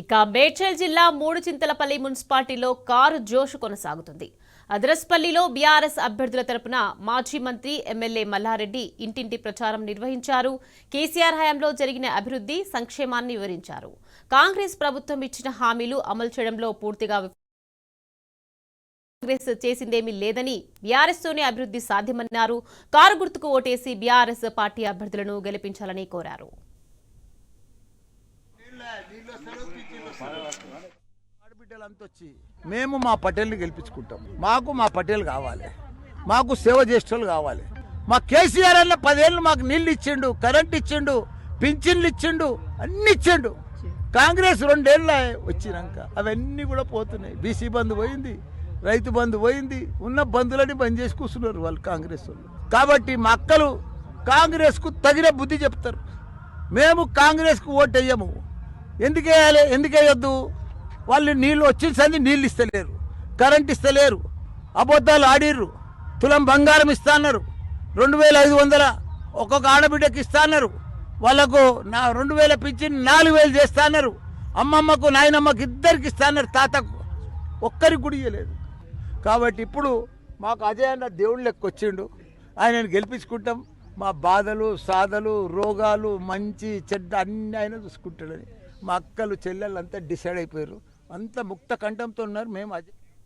ఇక మేడ్చల్ జిల్లా మూడుచింతలపల్లి మున్సిపాలిటీలో కారు జోషు కొనసాగుతుంది. అదరస్పల్లిలో బీఆర్ఎస్ అభ్యర్థుల తరపున మాజీ మంత్రి ఎమ్మెల్యే మల్లారెడ్డి ఇంటింటి ప్రచారం నిర్వహించారు. కేసీఆర్ హయాంలో జరిగిన అభివృద్ధి సంక్షేమాన్ని వివరించారు. కాంగ్రెస్ ప్రభుత్వం ఇచ్చిన హామీలు అమలు చేయడంలో పూర్తిగా కాంగ్రెస్ చేసిందేమీ లేదని, బీఆర్ఎస్తోనే అభివృద్ధి సాధ్యమన్నారు. కారు గుర్తుకు ఓటేసి బీఆర్ఎస్ పార్టీ అభ్యర్థులను గెలిపించాలని కోరారు. మేము మా పటేల్ని గెలిపించుకుంటాం. మాకు మా పటేల్ కావాలి, మాకు సేవ చేసేవాళ్ళు కావాలి. మా కేసీఆర్ అన్న 10 ఏళ్ళు మాకు నీళ్ళు ఇచ్చిండు, కరెంట్ ఇచ్చిండు, పింఛన్లు ఇచ్చిండు, అన్ని ఇచ్చిండు. కాంగ్రెస్ 2 ఏళ్ళ వచ్చినాక అవన్నీ కూడా పోతున్నాయి. బీసీ బంధు పోయింది, రైతు బంధు పోయింది, ఉన్న బంధులని బంద్ చేసి కూర్చున్నారు వాళ్ళు కాంగ్రెస్ వాళ్ళు. కాబట్టి మా అక్కలు కాంగ్రెస్కు తగిన బుద్ధి చెప్తారు. మేము కాంగ్రెస్కు ఓటు వేయము. ఎందుకు వేయాలి, ఎందుకు వేయొద్దు? వాళ్ళు నీళ్ళు వచ్చింది నీళ్ళు ఇస్తలేరు, కరెంట్ ఇస్తలేరు, అబద్ధాలు ఆడిర్రు. తులం బంగారం ఇస్తా అన్నారు, 2500 ఒక్కొక్క ఆడబిడ్డకి ఇస్తా అన్నారు. వాళ్ళకు 2000 పింఛన్ 4000 చేస్తా అన్నారు. అమ్మమ్మకు నాయనమ్మకు ఇద్దరికి ఇస్తా అన్నారు, తాతకు ఒక్కరికి కూడా ఇవ్వలేదు. కాబట్టి ఇప్పుడు మాకు అజయ్ అన్న దేవుడు లెక్క వచ్చిండు, ఆయనను గెలిపించుకుంటాం. మా బాధలు సాధలు రోగాలు మంచి చెడ్డ అన్నీ ఆయన చూసుకుంటాడని మా అక్కలు చెల్లెళ్ళు అంతా డిసైడ్ అయిపోయారు. అంత ముక్త కంఠంతో ఉన్నారు. మేము అజయ్